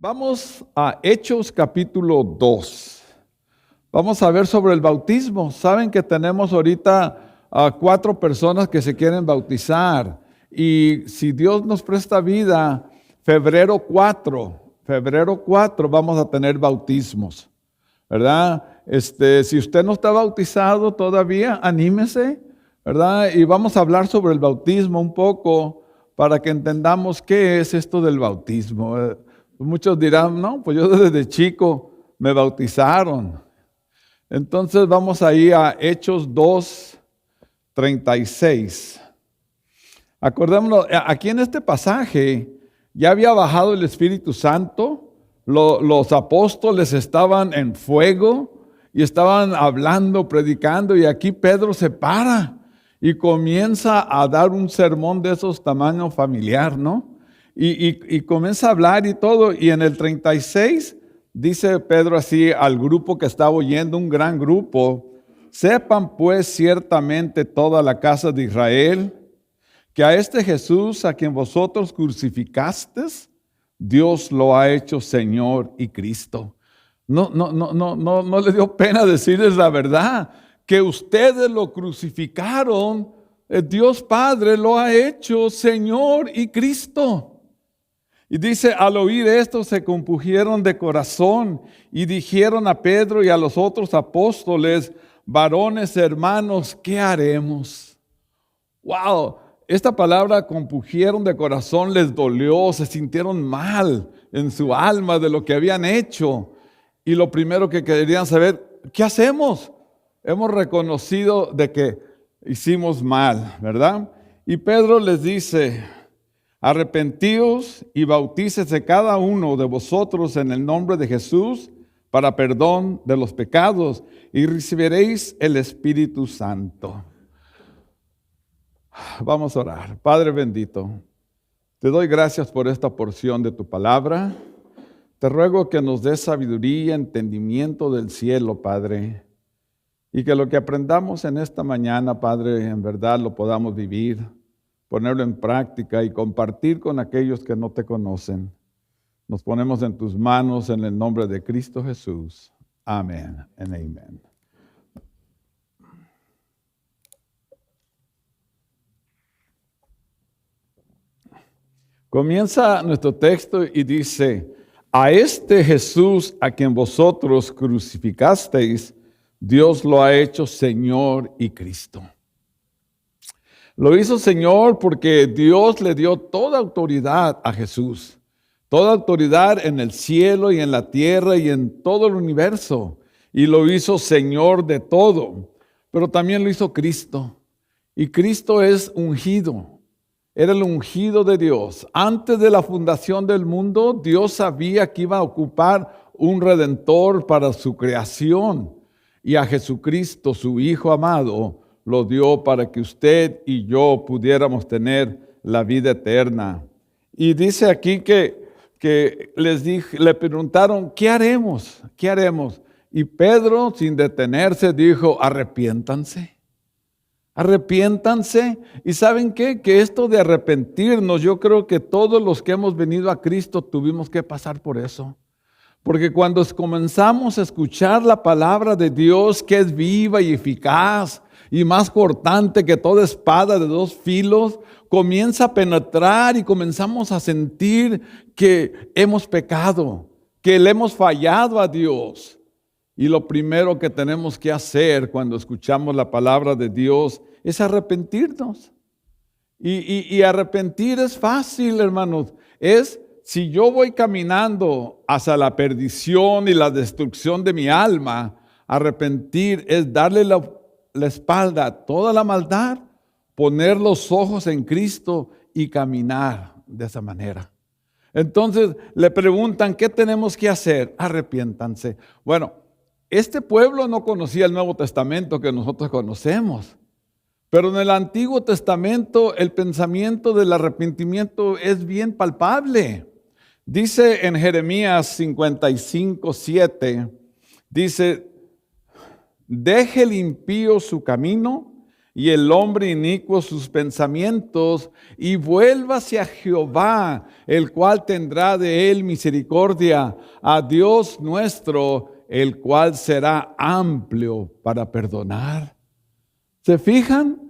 Vamos a Hechos capítulo 2. Vamos a ver sobre el bautismo. Saben que tenemos ahorita a 4 personas que se quieren bautizar. Y si Dios nos presta vida, febrero 4 vamos a tener bautismos, ¿verdad? Si usted no está bautizado todavía, anímese, ¿verdad? Y vamos a hablar sobre el bautismo un poco para que entendamos qué es esto del bautismo. Muchos dirán, no, pues yo desde chico me bautizaron. Entonces vamos ahí a Hechos 2:36. Acordémonos, aquí en este pasaje ya había bajado el Espíritu Santo, los apóstoles estaban en fuego y estaban hablando, predicando, y aquí Pedro se para y comienza a dar un sermón de esos tamaño familiar, ¿no? Y comienza a hablar y todo, y en el 36 dice Pedro así al grupo que estaba oyendo, un gran grupo: sepan pues ciertamente toda la casa de Israel, que a este Jesús a quien vosotros crucificasteis, Dios lo ha hecho Señor y Cristo. No le dio pena decirles la verdad, que ustedes lo crucificaron, Dios Padre lo ha hecho Señor y Cristo. Y dice, al oír esto se compungieron de corazón y dijeron a Pedro y a los otros apóstoles: varones hermanos, ¿qué haremos? ¡Wow! Esta palabra compungieron de corazón les dolió, se sintieron mal en su alma de lo que habían hecho. Y lo primero que querían saber, ¿qué hacemos? Hemos reconocido de que hicimos mal, ¿verdad? Y Pedro les dice: arrepentíos y bautícese cada uno de vosotros en el nombre de Jesús para perdón de los pecados y recibiréis el Espíritu Santo. Vamos a orar. Padre bendito, te doy gracias por esta porción de tu palabra. Te ruego que nos des sabiduría, entendimiento del cielo, Padre, y que lo que aprendamos en esta mañana, Padre, en verdad lo podamos vivir, ponerlo en práctica y compartir con aquellos que no te conocen. Nos ponemos en tus manos en el nombre de Cristo Jesús. Amén y amén. Comienza nuestro texto y dice: a este Jesús a quien vosotros crucificasteis, Dios lo ha hecho Señor y Cristo. Lo hizo Señor porque Dios le dio toda autoridad a Jesús. Toda autoridad en el cielo y en la tierra y en todo el universo. Y lo hizo Señor de todo. Pero también lo hizo Cristo. Y Cristo es ungido. Era el ungido de Dios. Antes de la fundación del mundo, Dios sabía que iba a ocupar un redentor para su creación. Y a Jesucristo, su Hijo amado, lo dio para que usted y yo pudiéramos tener la vida eterna. Y dice aquí que le preguntaron: ¿qué haremos? ¿Qué haremos? Y Pedro, sin detenerse, dijo: arrepiéntanse. Arrepiéntanse. ¿Y saben qué? Que esto de arrepentirnos, yo creo que todos los que hemos venido a Cristo tuvimos que pasar por eso. Porque cuando comenzamos a escuchar la palabra de Dios, que es viva y eficaz y más cortante que toda espada de 2 filos, comienza a penetrar y comenzamos a sentir que hemos pecado, que le hemos fallado a Dios. Y lo primero que tenemos que hacer cuando escuchamos la palabra de Dios es arrepentirnos. Y arrepentir es fácil, hermanos. Si yo voy caminando hacia la perdición y la destrucción de mi alma, arrepentir es darle la espalda a toda la maldad, poner los ojos en Cristo y caminar de esa manera. Entonces le preguntan: ¿qué tenemos que hacer? Arrepiéntanse. Bueno, este pueblo no conocía el Nuevo Testamento que nosotros conocemos. Pero en el Antiguo Testamento el pensamiento del arrepentimiento es bien palpable. Dice en Jeremías 55:7, dice: deje el impío su camino y el hombre inicuo sus pensamientos, y vuélvase a Jehová, el cual tendrá de él misericordia, a Dios nuestro, el cual será amplio para perdonar. ¿Se fijan?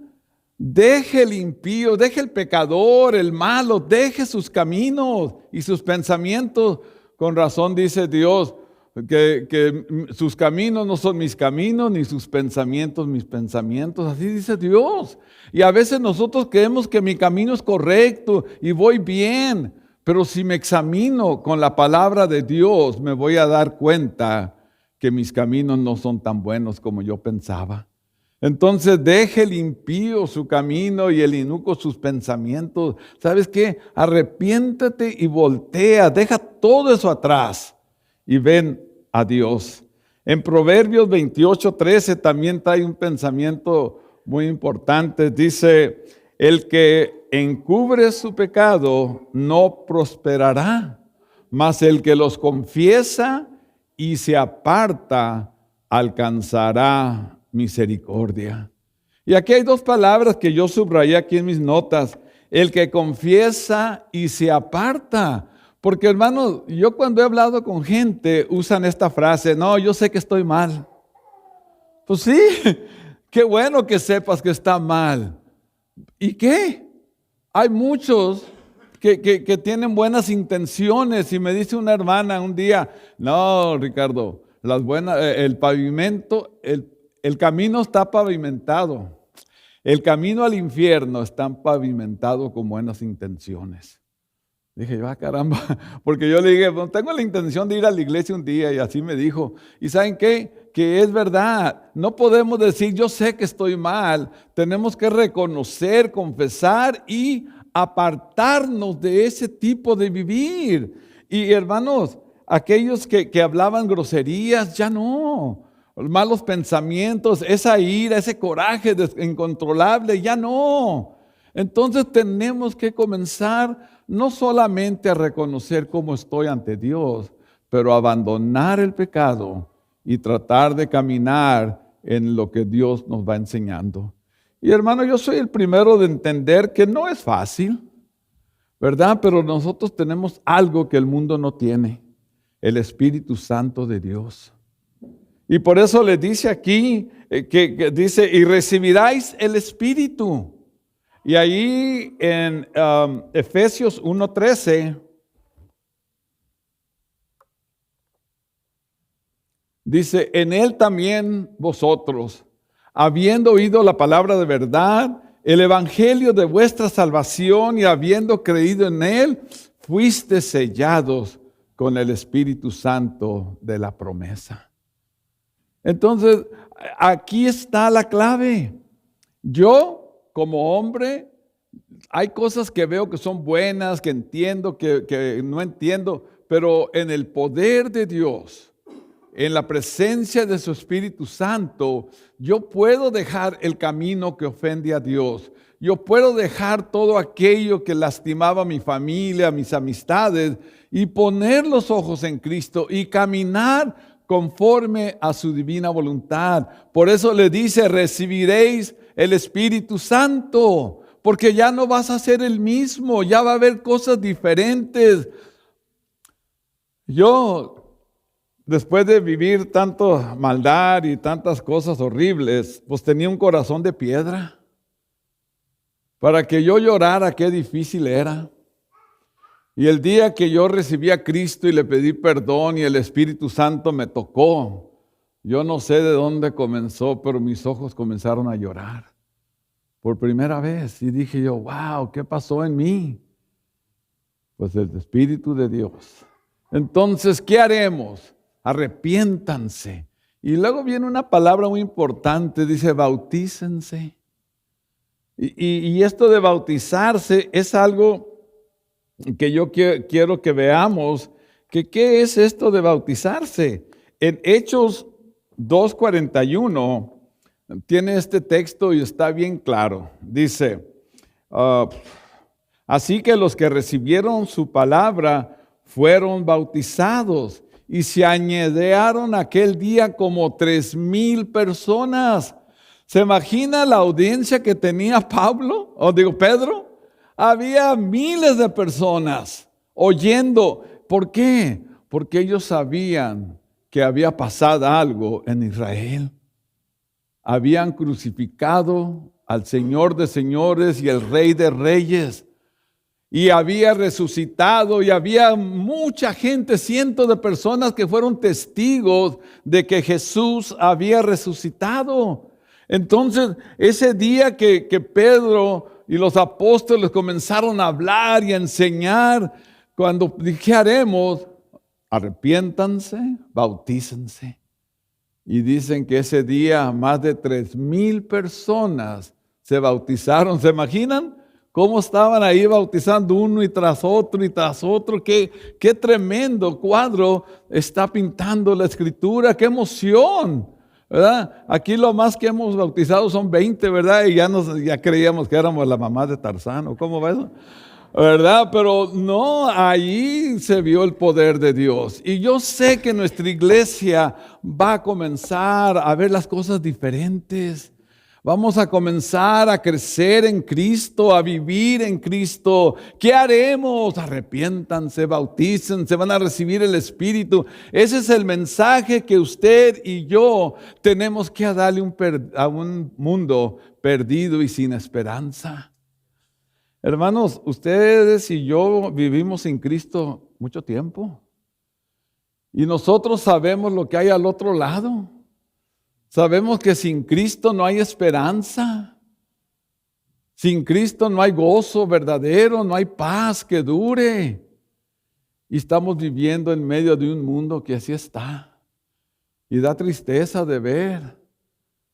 Deje el impío, deje el pecador, el malo, deje sus caminos y sus pensamientos. Con razón dice Dios que sus caminos no son mis caminos, ni sus pensamientos mis pensamientos. Así dice Dios. Y a veces nosotros creemos que mi camino es correcto y voy bien. Pero si me examino con la palabra de Dios, me voy a dar cuenta que mis caminos no son tan buenos como yo pensaba. Entonces deje el impío su camino y el inicuo sus pensamientos. ¿Sabes qué? Arrepiéntate y voltea, deja todo eso atrás y ven a Dios. En Proverbios 28:13 también trae un pensamiento muy importante. Dice, el que encubre su pecado no prosperará, mas el que los confiesa y se aparta alcanzará misericordia. Y aquí hay dos palabras que yo subrayé aquí en mis notas. El que confiesa y se aparta. Porque hermanos, yo cuando he hablado con gente usan esta frase, no, yo sé que estoy mal. Pues sí, qué bueno que sepas que está mal. ¿Y qué? Hay muchos que tienen buenas intenciones y me dice una hermana un día, no, Ricardo, el pavimento, el camino está pavimentado. El camino al infierno está pavimentado con buenas intenciones. Dije, caramba, porque yo le dije, bueno, tengo la intención de ir a la iglesia un día y así me dijo. ¿Y saben qué? Que es verdad. No podemos decir, yo sé que estoy mal. Tenemos que reconocer, confesar y apartarnos de ese tipo de vivir. Y hermanos, aquellos que hablaban groserías, ya no. Malos pensamientos, esa ira, ese coraje incontrolable, ya no. Entonces tenemos que comenzar no solamente a reconocer cómo estoy ante Dios, pero abandonar el pecado y tratar de caminar en lo que Dios nos va enseñando. Y hermano, yo soy el primero de entender que no es fácil, ¿verdad? Pero nosotros tenemos algo que el mundo no tiene, el Espíritu Santo de Dios. Y por eso le dice aquí, que dice, y recibiráis el Espíritu. Y ahí en Efesios 1:13, dice, en él también vosotros, habiendo oído la palabra de verdad, el evangelio de vuestra salvación y habiendo creído en él, fuiste sellados con el Espíritu Santo de la promesa. Entonces, aquí está la clave. Yo, como hombre, hay cosas que veo que son buenas, que entiendo, que no entiendo, pero en el poder de Dios, en la presencia de su Espíritu Santo, yo puedo dejar el camino que ofende a Dios. Yo puedo dejar todo aquello que lastimaba a mi familia, a mis amistades, y poner los ojos en Cristo y caminar conforme a su divina voluntad. Por eso le dice, recibiréis el Espíritu Santo, porque ya no vas a ser el mismo, ya va a haber cosas diferentes. Yo, después de vivir tanto maldad y tantas cosas horribles, pues tenía un corazón de piedra. Para que yo llorara, qué difícil era. Y el día que yo recibí a Cristo y le pedí perdón y el Espíritu Santo me tocó, yo no sé de dónde comenzó, pero mis ojos comenzaron a llorar por primera vez. Y dije yo, wow, ¿qué pasó en mí? Pues el Espíritu de Dios. Entonces, ¿qué haremos? Arrepiéntanse. Y luego viene una palabra muy importante, dice, bautícense. Y esto de bautizarse es algo que yo quiero que veamos, que qué es esto de bautizarse. En Hechos 2:41 tiene este texto y está bien claro. Dice, así que los que recibieron su palabra fueron bautizados y se añadieron aquel día como 3,000 personas. ¿Se imagina la audiencia que tenía Pedro? Había miles de personas oyendo. ¿Por qué? Porque ellos sabían que había pasado algo en Israel. Habían crucificado al Señor de señores y el Rey de reyes. Y había resucitado y había mucha gente, cientos de personas que fueron testigos de que Jesús había resucitado. Entonces, ese día que Pedro y los apóstoles comenzaron a hablar y a enseñar, cuando ¿qué haremos? Arrepiéntanse, bautícense. Y dicen que ese día más de 3,000 personas se bautizaron. ¿Se imaginan cómo estaban ahí bautizando uno y tras otro y tras otro? Qué tremendo cuadro está pintando la Escritura, qué emoción, ¿verdad? Aquí lo más que hemos bautizado son 20, ¿verdad? Y ya creíamos que éramos la mamá de Tarzán, ¿o cómo va eso? ¿Verdad? Pero no, ahí se vio el poder de Dios. Y yo sé que nuestra iglesia va a comenzar a ver las cosas diferentes. Vamos a comenzar a crecer en Cristo, a vivir en Cristo. ¿Qué haremos? Arrepiéntanse, bautícense, van a recibir el Espíritu. Ese es el mensaje que usted y yo tenemos que darle a un mundo perdido y sin esperanza. Hermanos, ustedes y yo vivimos sin Cristo mucho tiempo. Y nosotros sabemos lo que hay al otro lado. Sabemos que sin Cristo no hay esperanza. Sin Cristo no hay gozo verdadero, no hay paz que dure. Y estamos viviendo en medio de un mundo que así está. Y da tristeza de ver.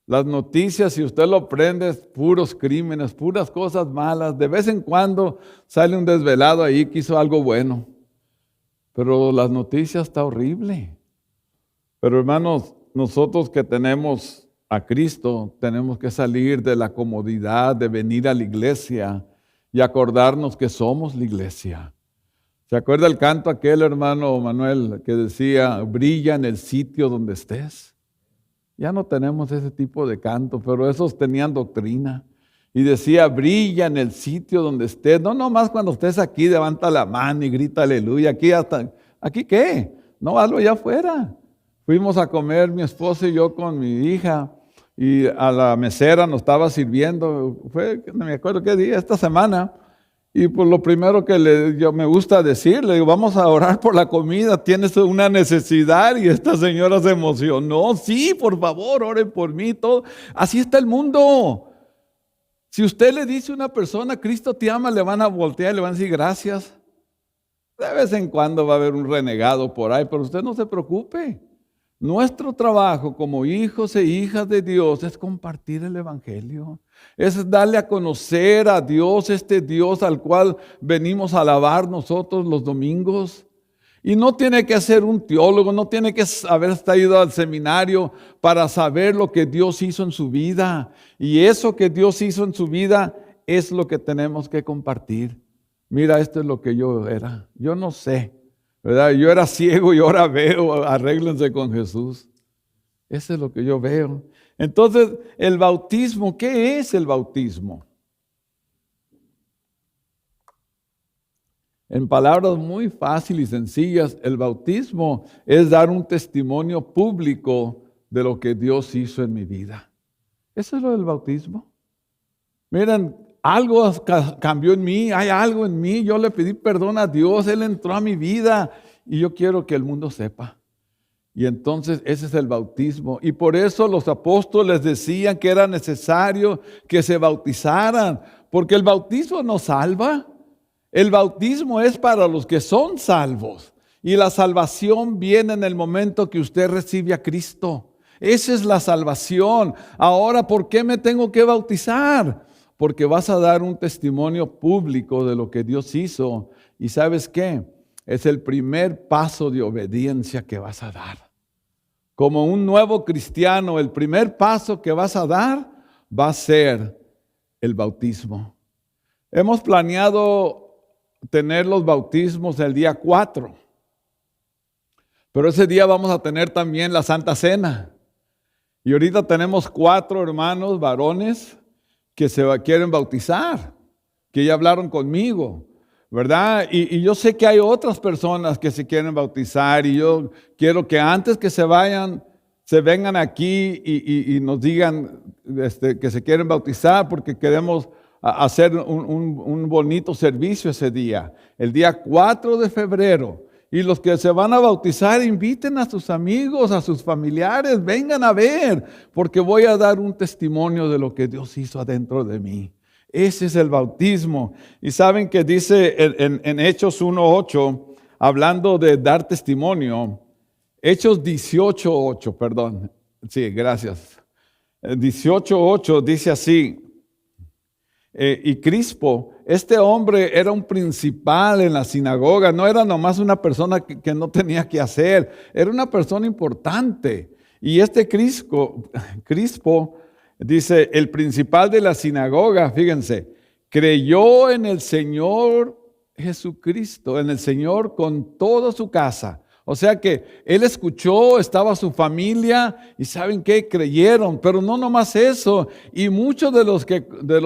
Las noticias, si usted lo prende, es puros crímenes, puras cosas malas. De vez en cuando sale un desvelado ahí que hizo algo bueno. Pero las noticias está horrible. Pero hermanos, nosotros que tenemos a Cristo, tenemos que salir de la comodidad de venir a la iglesia y acordarnos que somos la iglesia. ¿Se acuerda el canto aquel, hermano Manuel, que decía, brilla en el sitio donde estés? Ya no tenemos ese tipo de canto, pero esos tenían doctrina. Y decía, brilla en el sitio donde estés. No nomás cuando estés aquí, levanta la mano y grita aleluya. ¿Aquí qué? No, hazlo allá afuera. Fuimos a comer mi esposa y yo con mi hija. Y a la mesera nos estaba sirviendo. No me acuerdo qué día, esta semana. Y pues lo primero que yo me gusta decir, le digo, vamos a orar por la comida, tienes una necesidad. Y esta señora se emocionó. Sí, por favor, oren por mí. Todo. Así está el mundo. Si usted le dice a una persona, Cristo te ama, le van a voltear y le van a decir gracias. De vez en cuando va a haber un renegado por ahí, pero usted no se preocupe. Nuestro trabajo como hijos e hijas de Dios es compartir el Evangelio. Es darle a conocer a Dios, este Dios al cual venimos a alabar nosotros los domingos. Y no tiene que ser un teólogo, no tiene que haber ido al seminario para saber lo que Dios hizo en su vida. Y eso que Dios hizo en su vida es lo que tenemos que compartir. Mira, esto es lo que yo era. Yo no sé, ¿verdad? Yo era ciego y ahora veo, arréglense con Jesús. Eso es lo que yo veo. Entonces, el bautismo, ¿qué es el bautismo? En palabras muy fáciles y sencillas, el bautismo es dar un testimonio público de lo que Dios hizo en mi vida. Eso es lo del bautismo. Miren, algo cambió en mí, hay algo en mí, yo le pedí perdón a Dios, Él entró a mi vida y yo quiero que el mundo sepa. Y entonces ese es el bautismo. Y por eso los apóstoles decían que era necesario que se bautizaran, porque el bautismo nos salva. El bautismo es para los que son salvos. Y la salvación viene en el momento que usted recibe a Cristo. Esa es la salvación. Ahora, ¿por qué me tengo que bautizar? Porque vas a dar un testimonio público de lo que Dios hizo. ¿Y sabes qué? Es el primer paso de obediencia que vas a dar. Como un nuevo cristiano, el primer paso que vas a dar va a ser el bautismo. Hemos planeado tener los bautismos el día 4. Pero ese día vamos a tener también la Santa Cena. Y ahorita tenemos 4 hermanos varones que quieren bautizar, que ya hablaron conmigo, ¿verdad? Y yo sé que hay otras personas que se quieren bautizar y yo quiero que antes que se vayan, se vengan aquí y nos digan que se quieren bautizar porque queremos hacer un bonito servicio ese día, el día 4 de febrero. Y los que se van a bautizar, inviten a sus amigos, a sus familiares, vengan a ver, porque voy a dar un testimonio de lo que Dios hizo adentro de mí. Ese es el bautismo. Y saben que dice en Hechos 1:8, hablando de dar testimonio, Hechos 18:8, perdón. Sí, gracias. 18:8 dice así. Y Crispo, este hombre era un principal en la sinagoga, no era nomás una persona que no tenía que hacer, era una persona importante. Y este Crispo, dice, el principal de la sinagoga, fíjense, creyó en el Señor Jesucristo, en el Señor con toda su casa. O sea que él escuchó, estaba su familia y ¿saben qué? Creyeron, pero no nomás eso. Y muchos de los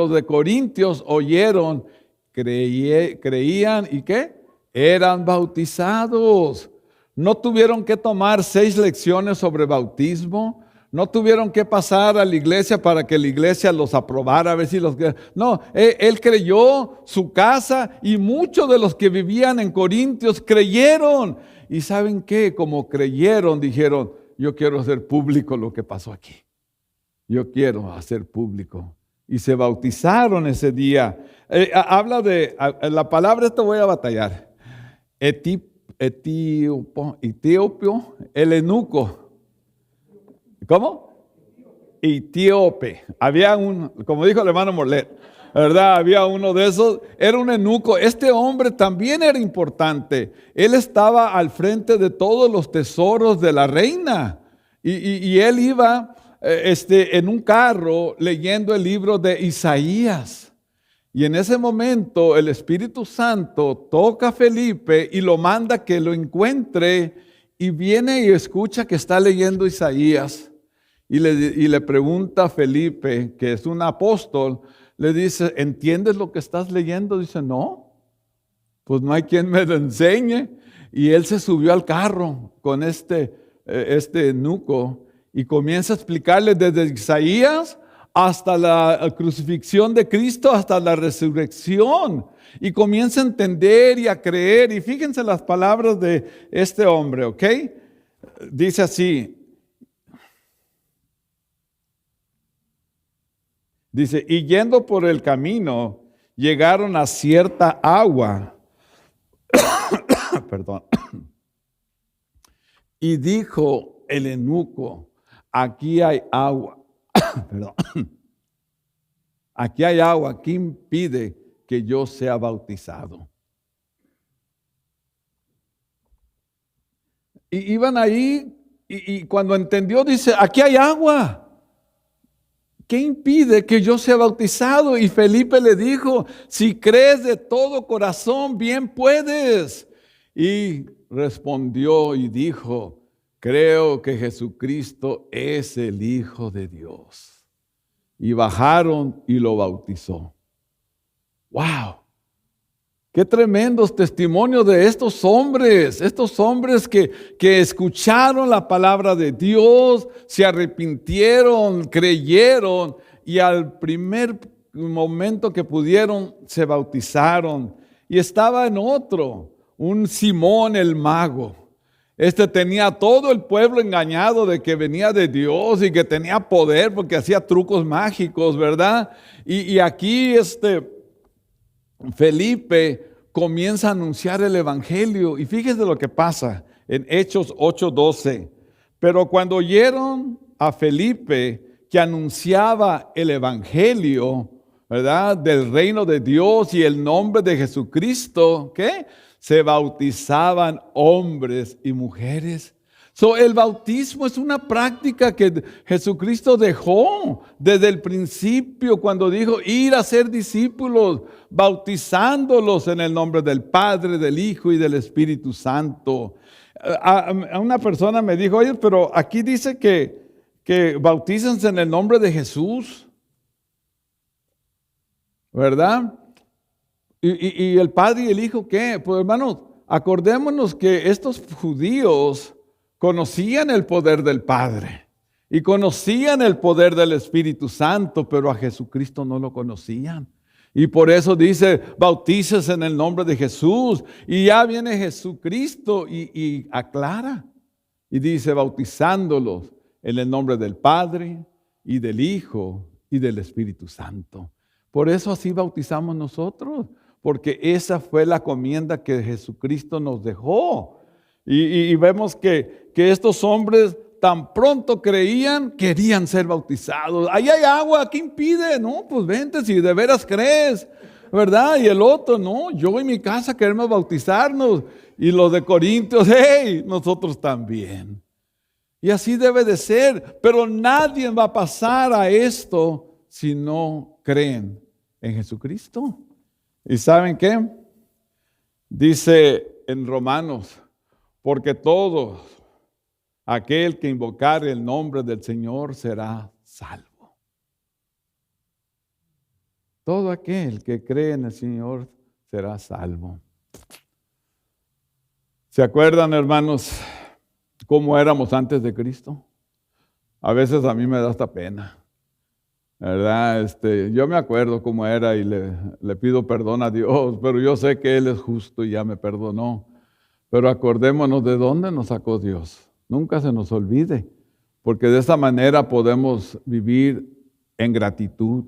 de Corintios oyeron, creían y ¿qué? Eran bautizados. No tuvieron que tomar 6 lecciones sobre bautismo. No tuvieron que pasar a la iglesia para que la iglesia los aprobara, a ver si los... No, él creyó, su casa, y muchos de los que vivían en Corintios creyeron. Y ¿saben qué? Como creyeron, dijeron, yo quiero hacer público lo que pasó aquí. Yo quiero hacer público. Y se bautizaron ese día. Habla de, la palabra esta voy a batallar. Etíope, el eunuco. ¿Cómo? Etíope. Había como dijo el hermano Morlet, ¿verdad? Había uno de esos, era un eunuco. Este hombre también era importante. Él estaba al frente de todos los tesoros de la reina. Y él iba en un carro leyendo el libro de Isaías. Y en ese momento el Espíritu Santo toca a Felipe y lo manda que lo encuentre. Y viene y escucha que está leyendo Isaías. Y le pregunta a Felipe, que es un apóstol, le dice, ¿entiendes lo que estás leyendo? Dice, no, pues no hay quien me lo enseñe. Y él se subió al carro con este eunuco y comienza a explicarle desde Isaías hasta la crucifixión de Cristo, hasta la resurrección. Y comienza a entender y a creer. Y fíjense las palabras de este hombre, ¿ok? Dice así. Dice, y yendo por el camino, llegaron a cierta agua. Perdón. Y dijo el eunuco, aquí hay agua. Perdón. Aquí hay agua. ¿Qué impide que yo sea bautizado? Y iban ahí y cuando entendió, dice, aquí hay agua. ¿Qué impide que yo sea bautizado? Y Felipe le dijo, si crees de todo corazón, bien puedes. Y respondió y dijo, creo que Jesucristo es el Hijo de Dios. Y bajaron y lo bautizó. ¡Wow! Qué tremendos testimonios de estos hombres que escucharon la palabra de Dios, se arrepintieron, creyeron y al primer momento que pudieron se bautizaron. Y estaba en otro, un Simón el mago. Tenía a todo el pueblo engañado de que venía de Dios y que tenía poder porque hacía trucos mágicos, ¿verdad? Y aquí Felipe comienza a anunciar el evangelio y fíjense lo que pasa en Hechos 8:12. Pero cuando oyeron a Felipe que anunciaba el evangelio, ¿verdad? Del reino de Dios y el nombre de Jesucristo, ¿qué? Se bautizaban hombres y mujeres. El bautismo es una práctica que Jesucristo dejó desde el principio cuando dijo ir a ser discípulos, bautizándolos en el nombre del Padre, del Hijo y del Espíritu Santo. A una persona me dijo, oye, pero aquí dice que que bautícense en el nombre de Jesús, ¿verdad? Y el Padre y el Hijo, ¿qué? Pues hermanos, acordémonos que estos judíos conocían el poder del Padre y conocían el poder del Espíritu Santo, pero a Jesucristo no lo conocían. Y por eso dice, bautícese en el nombre de Jesús. Y ya viene Jesucristo y aclara. Y dice, bautizándolos en el nombre del Padre y del Hijo y del Espíritu Santo. Por eso así bautizamos nosotros, porque esa fue la comienda que Jesucristo nos dejó. Y vemos que estos hombres tan pronto creían, querían ser bautizados. Ahí hay agua, ¿qué impide? No, pues vente si de veras crees, ¿verdad? Y el otro, no, yo y mi casa queremos bautizarnos. Y los de Corintios, hey, nosotros también. Y así debe de ser, pero nadie va a pasar a esto si no creen en Jesucristo. ¿Y saben qué? Dice en Romanos, porque todos aquel que invocare el nombre del Señor será salvo. Todo aquel que cree en el Señor será salvo. ¿Se acuerdan, hermanos, cómo éramos antes de Cristo? A veces a mí me da hasta pena, ¿verdad? Yo me acuerdo cómo era y le pido perdón a Dios, pero yo sé que Él es justo y ya me perdonó. Pero acordémonos de dónde nos sacó Dios. Nunca se nos olvide, porque de esa manera podemos vivir en gratitud,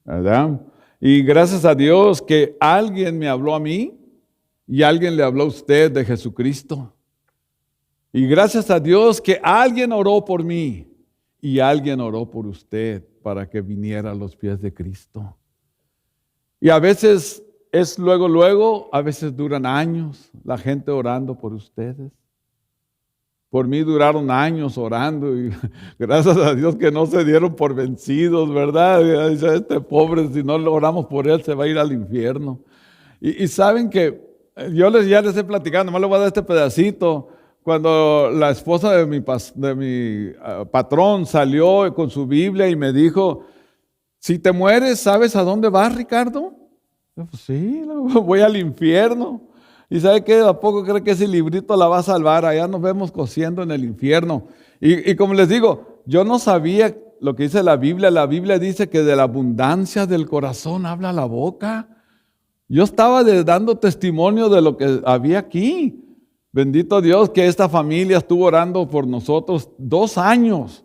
¿verdad? Y gracias a Dios que alguien me habló a mí y alguien le habló a usted de Jesucristo. Y gracias a Dios que alguien oró por mí y alguien oró por usted para que viniera a los pies de Cristo. Y a veces es luego, a veces duran años la gente orando por ustedes. Por mí duraron años orando y gracias a Dios que no se dieron por vencidos, ¿verdad? Este pobre, si no lo oramos por él, se va a ir al infierno. Y saben que ya les he platicado, nomás le voy a dar este pedacito. Cuando la esposa de mi patrón salió con su Biblia y me dijo, si te mueres, ¿sabes a dónde vas, Ricardo? Yo, pues sí, voy al infierno. ¿Y sabe qué? ¿A poco cree que ese librito la va a salvar? Allá nos vemos cociendo en el infierno. Y como les digo, yo no sabía lo que dice la Biblia. La Biblia dice que de la abundancia del corazón habla la boca. Yo estaba dando testimonio de lo que había aquí. Bendito Dios que esta familia estuvo orando por nosotros 2 años,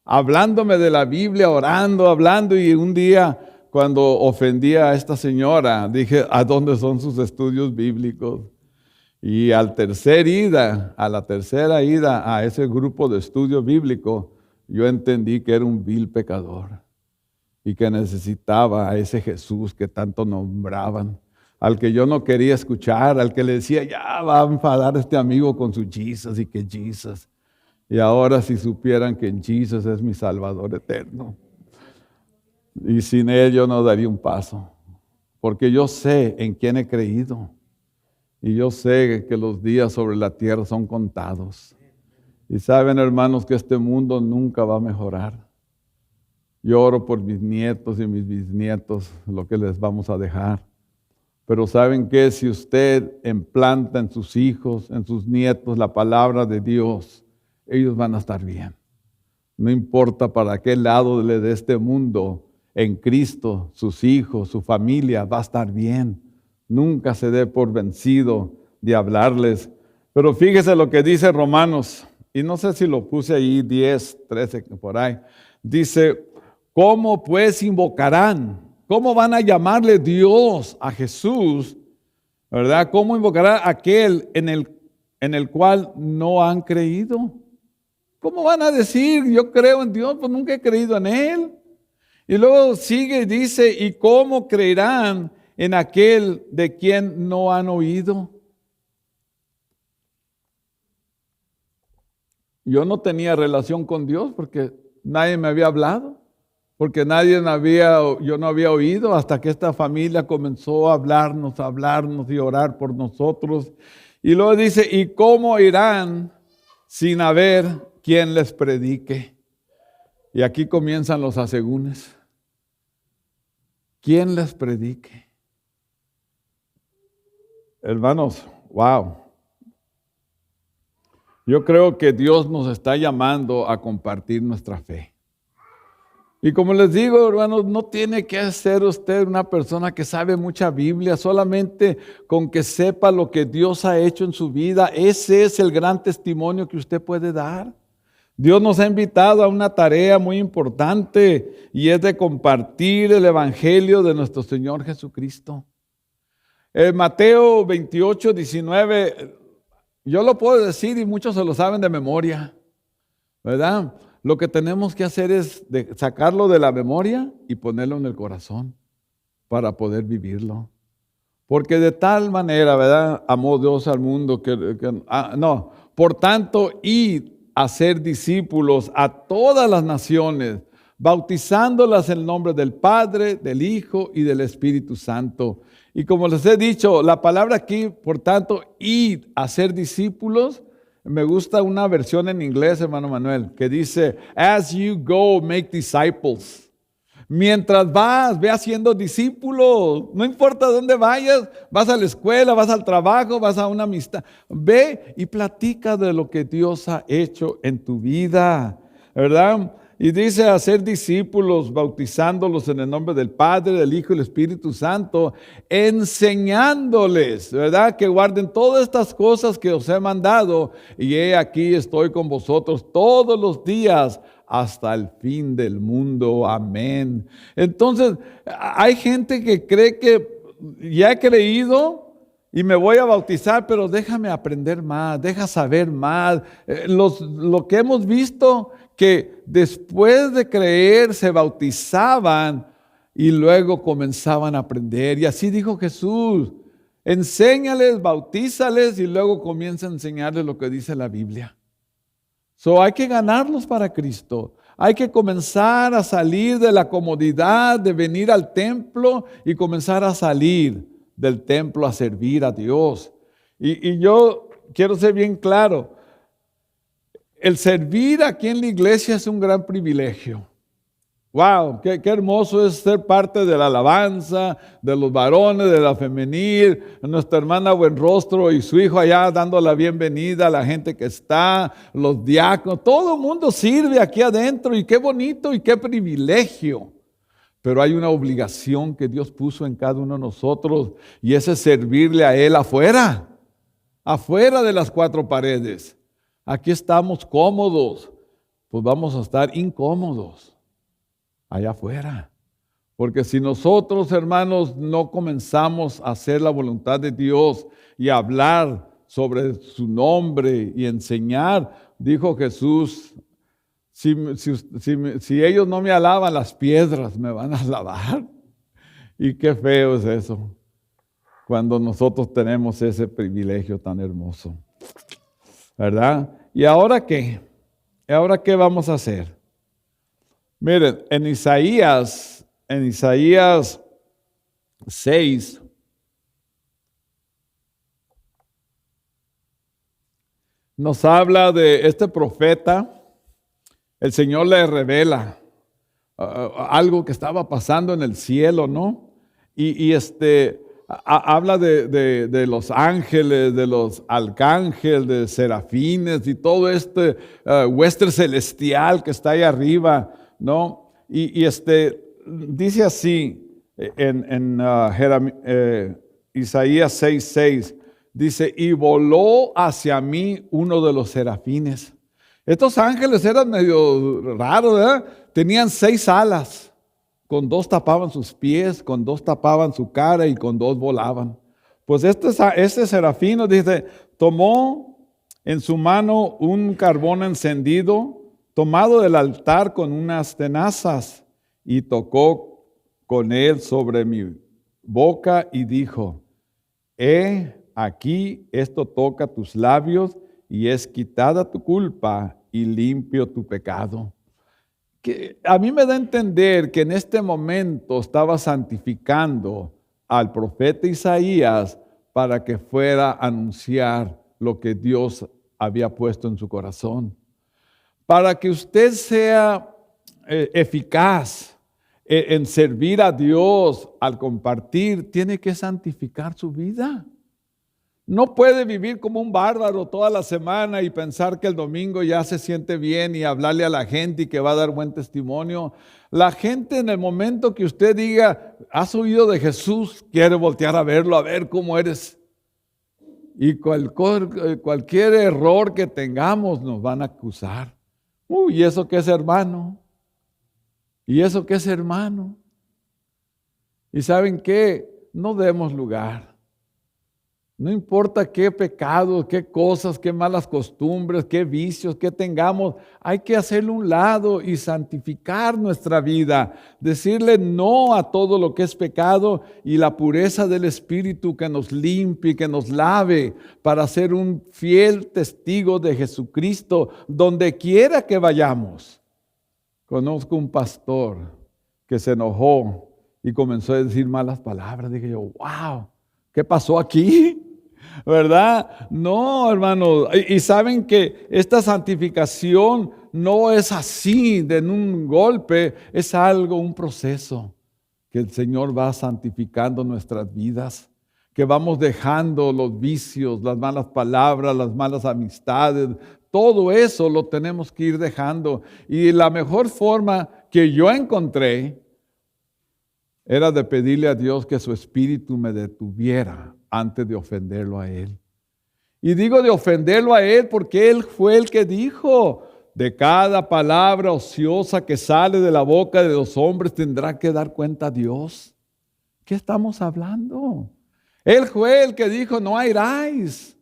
hablándome de la Biblia, hablando, y un día cuando ofendí a esta señora, dije, ¿a dónde son sus estudios bíblicos? Y a la tercera ida a ese grupo de estudio bíblico, yo entendí que era un vil pecador y que necesitaba a ese Jesús que tanto nombraban, al que yo no quería escuchar, al que le decía, ya va a enfadar este amigo con su Jesus y que Jesus. Y ahora si supieran que Jesus es mi Salvador eterno. Y sin Él yo no daría un paso, porque yo sé en quién he creído. Y yo sé que los días sobre la tierra son contados. Y saben, hermanos, que este mundo nunca va a mejorar. Yo oro por mis nietos y mis bisnietos, lo que les vamos a dejar. Pero ¿saben qué? Si usted implanta en sus hijos, en sus nietos, la palabra de Dios, ellos van a estar bien. No importa para qué lado de este mundo, en Cristo, sus hijos, su familia va a estar bien. Nunca se dé por vencido de hablarles. Pero fíjese lo que dice Romanos, y no sé si lo puse ahí, 10, 13, por ahí. Dice, ¿cómo pues invocarán? ¿Cómo van a llamarle Dios a Jesús? ¿Verdad? ¿Cómo invocarán a aquel en el cual no han creído? ¿Cómo van a decir, yo creo en Dios, pues nunca he creído en Él? Y luego sigue y dice, ¿y cómo creerán en aquel de quien no han oído? Yo no tenía relación con Dios porque nadie me había hablado, porque yo no había oído hasta que esta familia comenzó a hablarnos y orar por nosotros. Y luego dice, ¿y cómo irán sin haber quien les predique? Y aquí comienzan los asegúnes. ¿Quién les predique? Hermanos, wow. Yo creo que Dios nos está llamando a compartir nuestra fe. Y como les digo, hermanos, no tiene que ser usted una persona que sabe mucha Biblia, solamente con que sepa lo que Dios ha hecho en su vida. Ese es el gran testimonio que usted puede dar. Dios nos ha invitado a una tarea muy importante y es de compartir el evangelio de nuestro Señor Jesucristo. Mateo 28, 19, yo lo puedo decir y muchos se lo saben de memoria, ¿verdad? Lo que tenemos que hacer es sacarlo de la memoria y ponerlo en el corazón para poder vivirlo. Porque de tal manera, ¿verdad? Amó Dios al mundo por tanto, id a ser discípulos a todas las naciones, bautizándolas en el nombre del Padre, del Hijo y del Espíritu Santo. Y como les he dicho, la palabra aquí, por tanto, id a ser discípulos. Me gusta una versión en inglés, hermano Manuel, que dice, as you go, make disciples. Mientras vas, ve haciendo discípulos. No importa dónde vayas, vas a la escuela, vas al trabajo, vas a una amistad. Ve y platica de lo que Dios ha hecho en tu vida, ¿verdad? Y dice hacer discípulos, bautizándolos en el nombre del Padre, del Hijo y del Espíritu Santo, enseñándoles, ¿verdad? Que guarden todas estas cosas que os he mandado. Y he aquí estoy con vosotros todos los días hasta el fin del mundo. Amén. Entonces, hay gente que cree que ya he creído y me voy a bautizar, pero déjame aprender más, deja saber más. Lo que hemos visto, que después de creer se bautizaban y luego comenzaban a aprender. Y así dijo Jesús, enséñales, bautízales y luego comienza a enseñarles lo que dice la Biblia. Hay que ganarlos para Cristo. Hay que comenzar a salir de la comodidad de venir al templo y comenzar a salir del templo a servir a Dios. Y yo quiero ser bien claro. El servir aquí en la iglesia es un gran privilegio. Wow, qué hermoso es ser parte de la alabanza, de los varones, de la femenil, nuestra hermana Buenrostro y su hijo allá dando la bienvenida a la gente que está, los diáconos, todo el mundo sirve aquí adentro y qué bonito y qué privilegio. Pero hay una obligación que Dios puso en cada uno de nosotros y ese es servirle a Él afuera de las cuatro paredes. Aquí estamos cómodos, pues vamos a estar incómodos allá afuera. Porque si nosotros, hermanos, no comenzamos a hacer la voluntad de Dios y a hablar sobre su nombre y enseñar, dijo Jesús, si ellos no me alaban, las piedras me van a alabar. Y qué feo es eso, cuando nosotros tenemos ese privilegio tan hermoso, ¿verdad? ¿Y ahora qué? ¿Ahora qué vamos a hacer? Miren, en Isaías 6, nos habla de este profeta. El Señor le revela algo que estaba pasando en el cielo, ¿no? Habla de los ángeles, de los arcángeles, de serafines y todo este hueste celestial que está ahí arriba, ¿no? Dice así en Isaías 6:6, dice, y voló hacia mí uno de los serafines. Estos ángeles eran medio raros, ¿verdad? Tenían 6 alas, con 2 tapaban sus pies, con 2 tapaban su cara y con 2 volaban. Pues este serafín, dice, tomó en su mano un carbón encendido, tomado del altar con unas tenazas, y tocó con él sobre mi boca y dijo, aquí esto toca tus labios y es quitada tu culpa y limpio tu pecado. Que a mí me da a entender que en este momento estaba santificando al profeta Isaías para que fuera a anunciar lo que Dios había puesto en su corazón. Para que usted sea eficaz en servir a Dios, al compartir, tiene que santificar su vida. No puede vivir como un bárbaro toda la semana y pensar que el domingo ya se siente bien y hablarle a la gente y que va a dar buen testimonio. La gente, en el momento que usted diga, ¿has oído de Jesús?, quiere voltear a verlo, a ver cómo eres. Y cualquier error que tengamos nos van a acusar. ¿Y eso qué es, hermano? ¿Y eso qué es, hermano? ¿Y saben qué? No demos lugar. No importa qué pecados, qué cosas, qué malas costumbres, qué vicios, qué tengamos, hay que hacerlo a un lado y santificar nuestra vida. Decirle no a todo lo que es pecado y la pureza del Espíritu que nos limpie, que nos lave para ser un fiel testigo de Jesucristo donde quiera que vayamos. Conozco un pastor que se enojó y comenzó a decir malas palabras. Dije yo, wow, ¿qué pasó aquí? ¿Verdad? No, hermanos. Y saben que esta santificación no es así de un golpe, es algo, un proceso que el Señor va santificando nuestras vidas, que vamos dejando los vicios, las malas palabras, las malas amistades, todo eso lo tenemos que ir dejando. Y la mejor forma que yo encontré era de pedirle a Dios que su Espíritu me detuviera antes de ofenderlo a Él. Y digo de ofenderlo a Él porque Él fue el que dijo, de cada palabra ociosa que sale de la boca de los hombres tendrá que dar cuenta a Dios. ¿Qué estamos hablando? Él fue el que dijo, no iráis,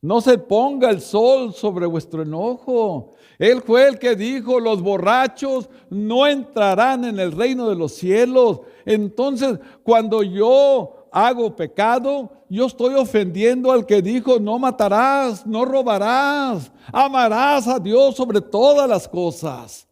no se ponga el sol sobre vuestro enojo. Él fue el que dijo, los borrachos no entrarán en el reino de los cielos. Entonces, cuando yo hago pecado, yo estoy ofendiendo al que dijo, no matarás, no robarás, amarás a Dios sobre todas las cosas.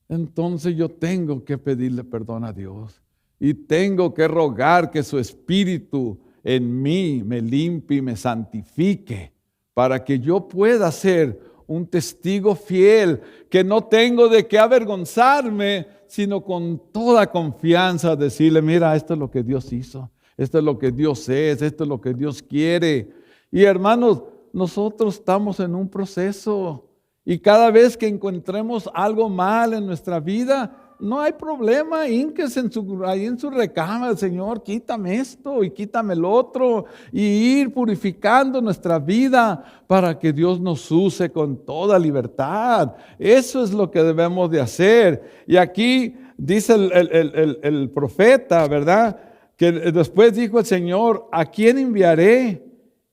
Entonces yo tengo que pedirle perdón a Dios y tengo que rogar que su Espíritu en mí me limpie y me santifique para que yo pueda ser un testigo fiel, que no tengo de qué avergonzarme, sino con toda confianza decirle, mira, esto es lo que Dios hizo, esto es lo que Dios es, esto es lo que Dios quiere. Y hermanos, nosotros estamos en un proceso y cada vez que encontremos algo mal en nuestra vida, no hay problema, hínquese ahí en su recámara, Señor, quítame esto y quítame el otro, y ir purificando nuestra vida para que Dios nos use con toda libertad. Eso es lo que debemos de hacer. Y aquí dice el profeta, ¿verdad? Que después dijo el Señor, ¿a quién enviaré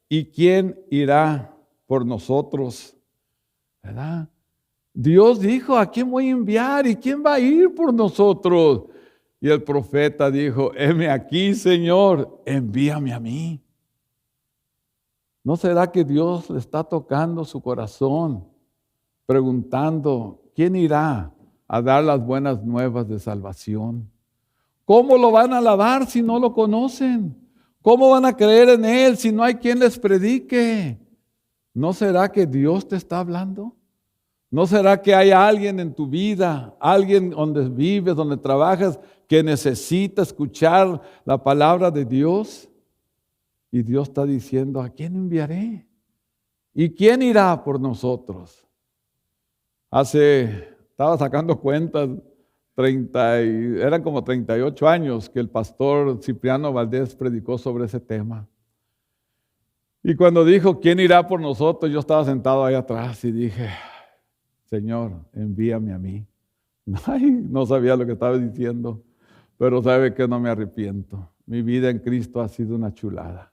y quién irá por nosotros? ¿Verdad? Dios dijo, ¿a quién voy a enviar y quién va a ir por nosotros? Y el profeta dijo, heme aquí, Señor, envíame a mí. ¿No será que Dios le está tocando su corazón, preguntando, ¿quién irá a dar las buenas nuevas de salvación? ¿Cómo lo van a alabar si no lo conocen? ¿Cómo van a creer en Él si no hay quien les predique? ¿No será que Dios te está hablando? ¿No será que hay alguien en tu vida, alguien donde vives, donde trabajas, que necesita escuchar la palabra de Dios? Y Dios está diciendo, ¿a quién enviaré? ¿Y quién irá por nosotros? Estaba sacando cuentas, eran como 38 años que el pastor Cipriano Valdés predicó sobre ese tema. Y cuando dijo, ¿quién irá por nosotros? Yo estaba sentado ahí atrás y dije, Señor, envíame a mí. Ay, no sabía lo que estaba diciendo, pero sabe que no me arrepiento. Mi vida en Cristo ha sido una chulada.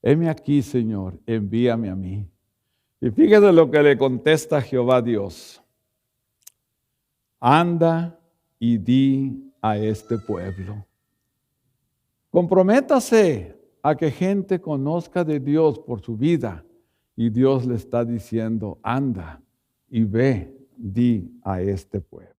Heme aquí, Señor, envíame a mí. Y fíjese lo que le contesta Jehová Dios. Anda y di a este pueblo. Comprométase a que gente conozca de Dios por su vida. Y Dios le está diciendo, anda y ve, di a este pueblo.